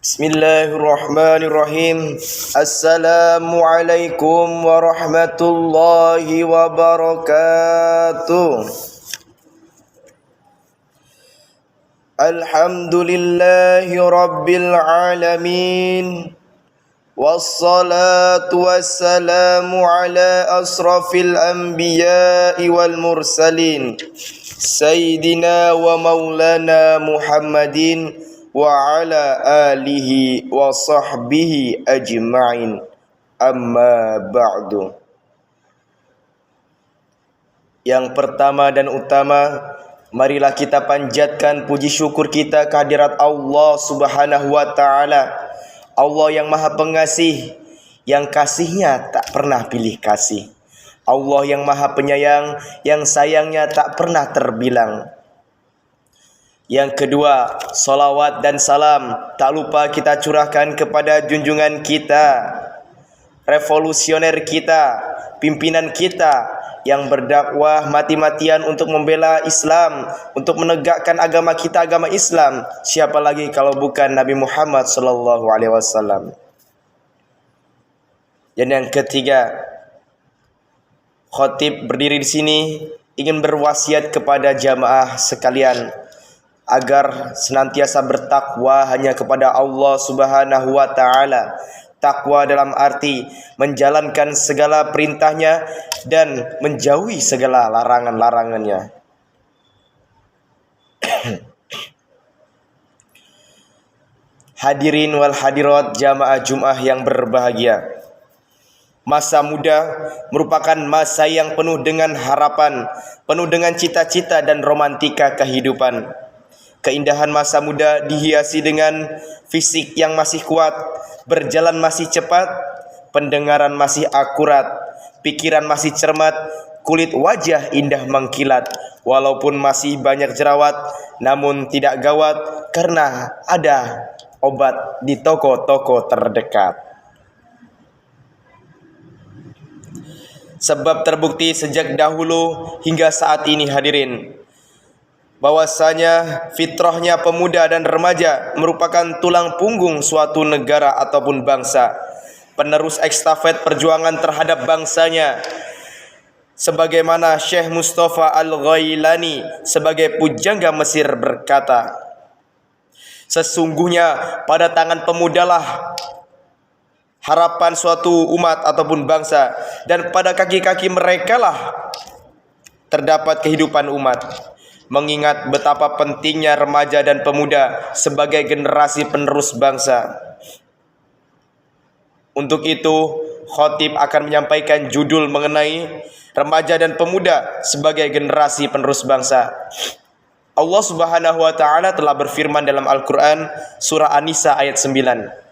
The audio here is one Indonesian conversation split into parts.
Bismillahirrahmanirrahim. Assalamualaikum warahmatullahi wabarakatuh. Alhamdulillahi rabbil alamin. Wassalatu wassalamu ala asrafil anbiya'i wal mursalin, Sayyidina wa maulana Muhammadin wa ala alihi wa sahbihi ajma'in. Amma ba'du. Yang pertama dan utama, marilah kita panjatkan puji syukur kita kehadirat Allah Subhanahu wa ta'ala, Allah yang maha pengasih, yang kasihnya tak pernah pilih kasih. Allah yang maha penyayang, yang sayangnya tak pernah terbilang. Yang kedua, salawat dan salam tak lupa kita curahkan kepada junjungan kita, revolusioner kita, pimpinan kita yang berdakwah mati-matian untuk membela Islam, untuk menegakkan agama kita, agama Islam. Siapa lagi kalau bukan Nabi Muhammad SAW. Dan yang ketiga, khatib berdiri di sini ingin berwasiat kepada jamaah sekalian agar senantiasa bertakwa hanya kepada Allah Subhanahu wa ta'ala. Takwa dalam arti menjalankan segala perintahnya dan menjauhi segala larangan-larangannya. Hadirin wal hadirat jamaah Jum'ah yang berbahagia. Masa muda merupakan masa yang penuh dengan harapan, penuh dengan cita-cita dan romantika kehidupan. Keindahan masa muda dihiasi dengan fisik yang masih kuat, berjalan masih cepat, pendengaran masih akurat, pikiran masih cermat, kulit wajah indah mengkilat. Walaupun masih banyak jerawat, namun tidak gawat karena ada obat di toko-toko terdekat. Sebab terbukti sejak dahulu hingga saat ini hadirin, bahwasanya fitrahnya pemuda dan remaja merupakan tulang punggung suatu negara ataupun bangsa, penerus estafet perjuangan terhadap bangsanya. Sebagaimana Syekh Mustafa Al-Ghailani sebagai pujangga Mesir berkata, sesungguhnya pada tangan pemudalah harapan suatu umat ataupun bangsa, dan pada kaki-kaki merekalah terdapat kehidupan umat. Mengingat betapa pentingnya remaja dan pemuda sebagai generasi penerus bangsa. Untuk itu, khatib akan menyampaikan judul mengenai remaja dan pemuda sebagai generasi penerus bangsa. Allah Subhanahu wa ta'ala telah berfirman dalam Al-Quran surah An-Nisa ayat 9.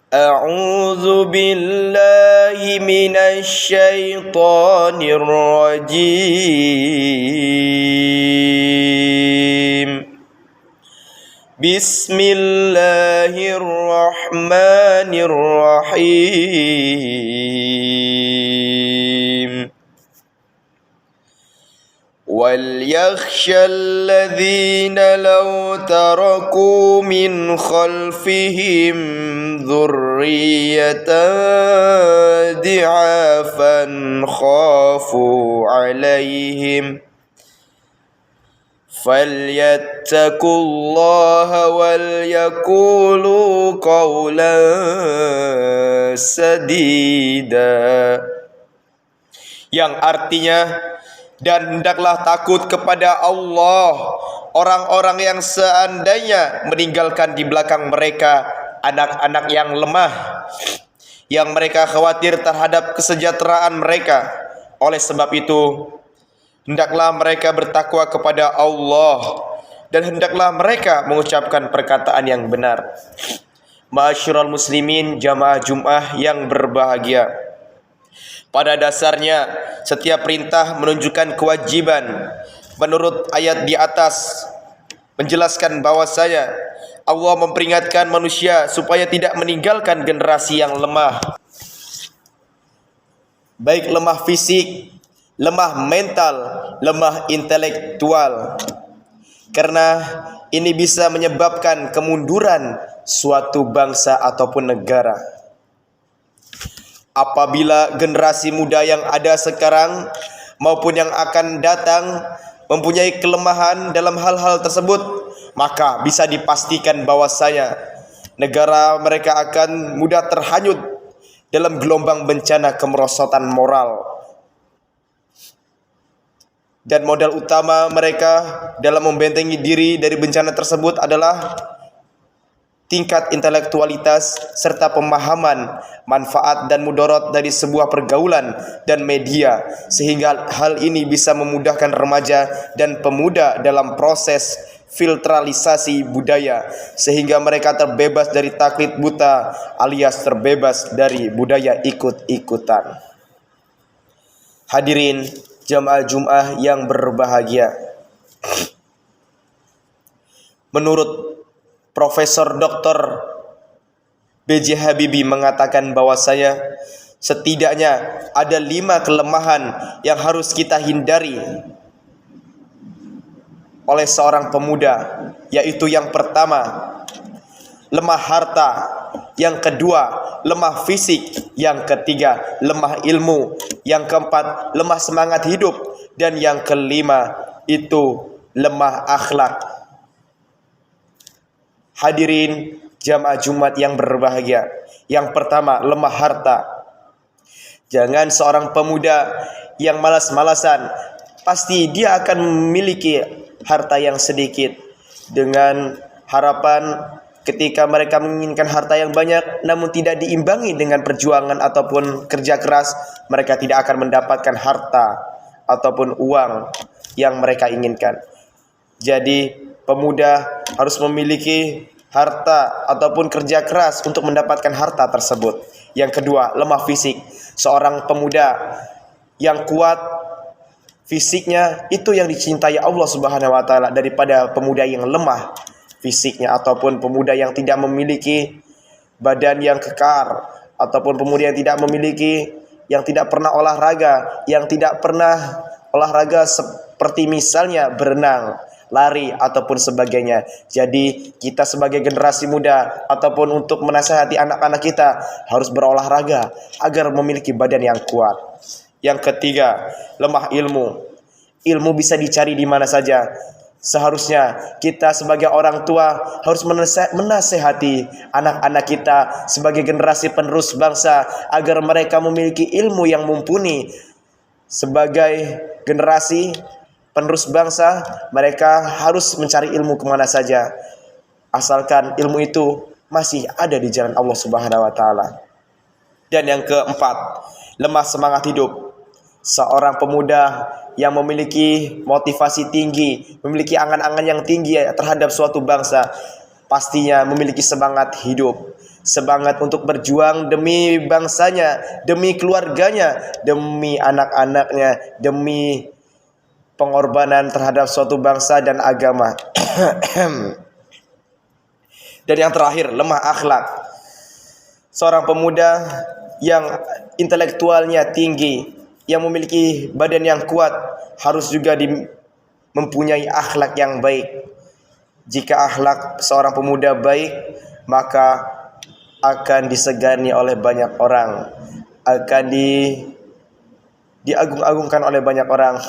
A'udzu billahi minasy syaithanir rajim. Bismillahirrahmanirrahim. وَلْيَخْشَى الَّذِينَ لَوْ تَرَكُوا مِنْ خَلْفِهِمْ ذُرِّيَّةً ضِعَافًا خَافُوا عَلَيْهِمْ فَلْيَتَّقُوا اللَّهَ وَلْيَقُولُوا قَوْلًا سَدِيدًا. Yang artinya, dan hendaklah takut kepada Allah orang-orang yang seandainya meninggalkan di belakang mereka anak-anak yang lemah, yang mereka khawatir terhadap kesejahteraan mereka. Oleh sebab itu, hendaklah mereka bertakwa kepada Allah, dan hendaklah mereka mengucapkan perkataan yang benar. Ma'asyiral muslimin jamaah Jum'ah yang berbahagia, pada dasarnya setiap perintah menunjukkan kewajiban. Menurut ayat di atas menjelaskan bahwasanya Allah memperingatkan manusia supaya tidak meninggalkan generasi yang lemah, baik lemah fisik, lemah mental, lemah intelektual. Karena ini bisa menyebabkan kemunduran suatu bangsa ataupun negara. Apabila generasi muda yang ada sekarang maupun yang akan datang mempunyai kelemahan dalam hal-hal tersebut, maka bisa dipastikan bahwasanya negara mereka akan mudah terhanyut dalam gelombang bencana kemerosotan moral. Dan modal utama mereka dalam membentengi diri dari bencana tersebut adalah tingkat intelektualitas serta pemahaman manfaat dan mudarat dari sebuah pergaulan dan media, sehingga hal ini bisa memudahkan remaja dan pemuda dalam proses filtralisasi budaya, sehingga mereka terbebas dari taklid buta alias terbebas dari budaya ikut-ikutan. Hadirin jamaah Jumat yang berbahagia, menurut Profesor Dr. B.J. Habibie mengatakan bahwasanya setidaknya ada 5 kelemahan yang harus kita hindari oleh seorang pemuda, yaitu yang pertama, lemah harta, yang kedua, lemah fisik, yang ketiga, lemah ilmu, yang keempat, lemah semangat hidup, dan yang kelima itu lemah akhlak. Hadirin jamaah Jumat yang berbahagia, yang pertama, lemah harta. Jangan seorang pemuda yang malas-malasan, pasti dia akan memiliki harta yang sedikit dengan harapan ketika mereka menginginkan harta yang banyak namun tidak diimbangi dengan perjuangan ataupun kerja keras, mereka tidak akan mendapatkan harta ataupun uang yang mereka inginkan. Jadi pemuda harus memiliki harta ataupun kerja keras untuk mendapatkan harta tersebut. Yang kedua, lemah fisik. Seorang pemuda yang kuat fisiknya itu yang dicintai Allah Subhanahu wa taala daripada pemuda yang lemah fisiknya ataupun pemuda yang tidak memiliki badan yang kekar ataupun pemuda yang tidak memiliki, yang tidak pernah olahraga, yang tidak pernah olahraga seperti misalnya berenang, lari ataupun sebagainya. Jadi kita sebagai generasi muda ataupun untuk menasihati anak-anak kita harus berolahraga agar memiliki badan yang kuat. Yang ketiga, lemah ilmu. Ilmu bisa dicari di mana saja. Seharusnya kita sebagai orang tua harus menasehati anak-anak kita sebagai generasi penerus bangsa agar mereka memiliki ilmu yang mumpuni. Sebagai generasi penerus bangsa, mereka harus mencari ilmu kemana saja, asalkan ilmu itu masih ada di jalan Allah Subhanahu wa taala. Dan yang keempat, lemah semangat hidup. Seorang pemuda yang memiliki motivasi tinggi, memiliki angan-angan yang tinggi terhadap suatu bangsa, pastinya memiliki semangat hidup, semangat untuk berjuang demi bangsanya, demi keluarganya, demi anak-anaknya, demi pengorbanan terhadap suatu bangsa dan agama. Dan yang terakhir, lemah akhlak. Seorang pemuda yang intelektualnya tinggi, yang memiliki badan yang kuat, harus juga mempunyai akhlak yang baik. Jika akhlak seorang pemuda baik, maka akan disegani oleh banyak orang, akan diagung-agungkan oleh banyak orang.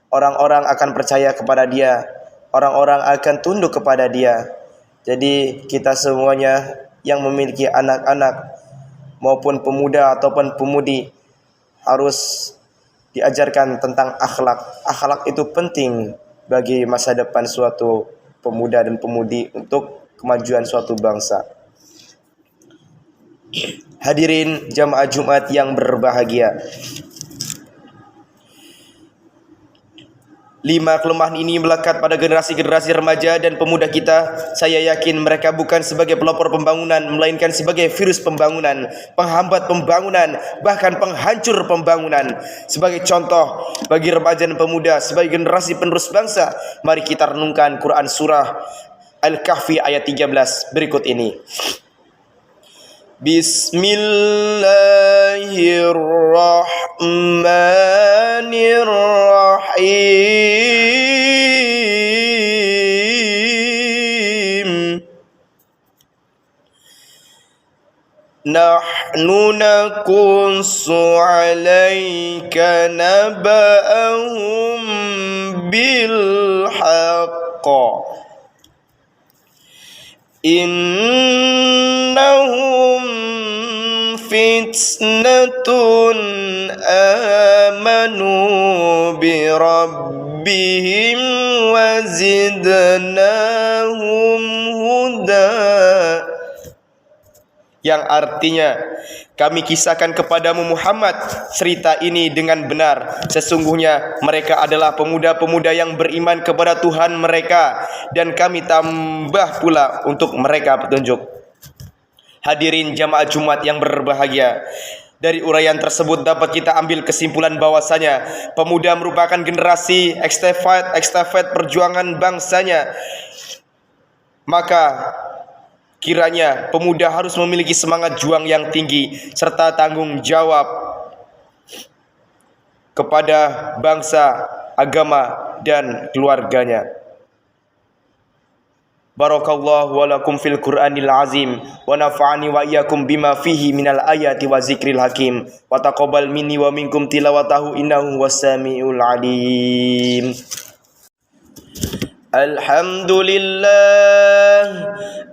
Orang-orang akan percaya kepada dia, orang-orang akan tunduk kepada dia. Jadi kita semuanya yang memiliki anak-anak maupun pemuda ataupun pemudi harus diajarkan tentang akhlak. Akhlak itu penting bagi masa depan suatu pemuda dan pemudi untuk kemajuan suatu bangsa. Hadirin jamaah Jumat yang berbahagia, 5 kelemahan ini melekat pada generasi-generasi remaja dan pemuda kita. Saya yakin mereka bukan sebagai pelopor pembangunan, melainkan sebagai virus pembangunan, penghambat pembangunan, bahkan penghancur pembangunan. Sebagai contoh bagi remaja dan pemuda, sebagai generasi penerus bangsa, mari kita renungkan Quran surah Al-Kahfi ayat 13 berikut ini. Bismillahirrahmanirrahim. nahnu naqussu 'alaika naba'ahum bil haqq innahum fitnatun amanu bi rabbihim wa zidnahum huda, yang artinya, kami kisahkan kepadamu Muhammad cerita ini dengan benar. Sesungguhnya mereka adalah pemuda-pemuda yang beriman kepada Tuhan mereka, dan kami tambah pula untuk mereka petunjuk. Hadirin jamaah Jumat yang berbahagia, dari uraian tersebut dapat kita ambil kesimpulan bahwasanya pemuda merupakan generasi estafet perjuangan bangsanya. Maka kiranya pemuda harus memiliki semangat juang yang tinggi serta tanggung jawab kepada bangsa, agama, dan keluarganya. Barakallahu wa lakum fil Qur'anil azim wa nafa'ani wa iyyakum bima fihi minal ayati wa zikril hakim wa taqabbal minni wa minkum tilawatahu innahu was-sami'ul alim.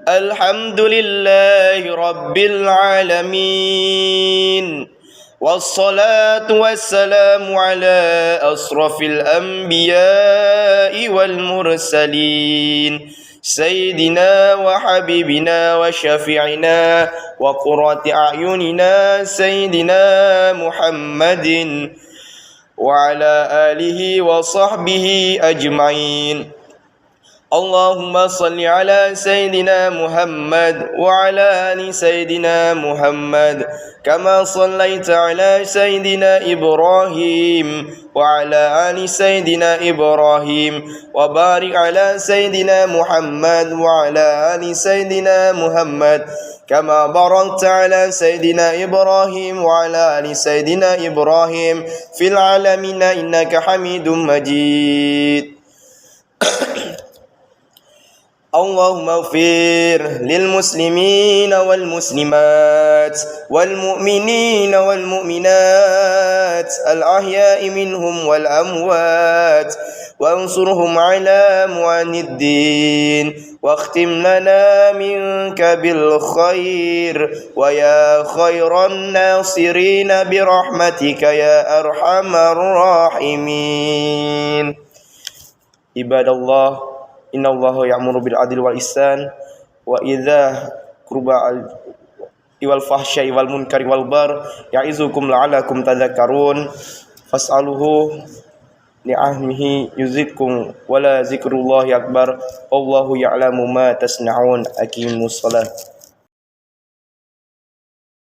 Alhamdulillahi rabbil alamin, wassalatu wassalamu ala asrafil anbiya'i wal mursalin, sayyidina wa habibina wa syafi'ina wa qurrati a'yunina sayyidina Muhammadin wa ala alihi wa sahbihi ajma'in. Allahumma salli ala Sayyidina Muhammad wa ala ali Sayyidina Muhammad kama sallaita ala Sayyidina Ibrahim wa ala ali Sayyidina Ibrahim wa barik ala Sayyidina Muhammad wa ala ali Sayyidina Muhammad kama barakta ala Sayyidina Ibrahim wa ala ali Sayyidina Ibrahim fil alamin innaka Hamidum Majid. Allahumma ighfir lil muslimina wal muslimat wal mu'minina wal mu'minat al ahya'i minhum wal amwat وانصرهم على معاني الدين واختم لنا منك بالخير ويا خير الناصرين برحمتك يا أرحم الراحمين. عباد الله إن الله يأمر بالعدل والإحسان وإيتاء القربى والفحشاء والمنكر والبغي يعظكم لعلكم تذكرون فاسألوه ni'amihi yuzidkum wala zikrullahi akbar wallahu ya'lamu ma tasna'un. Aqimus shalah.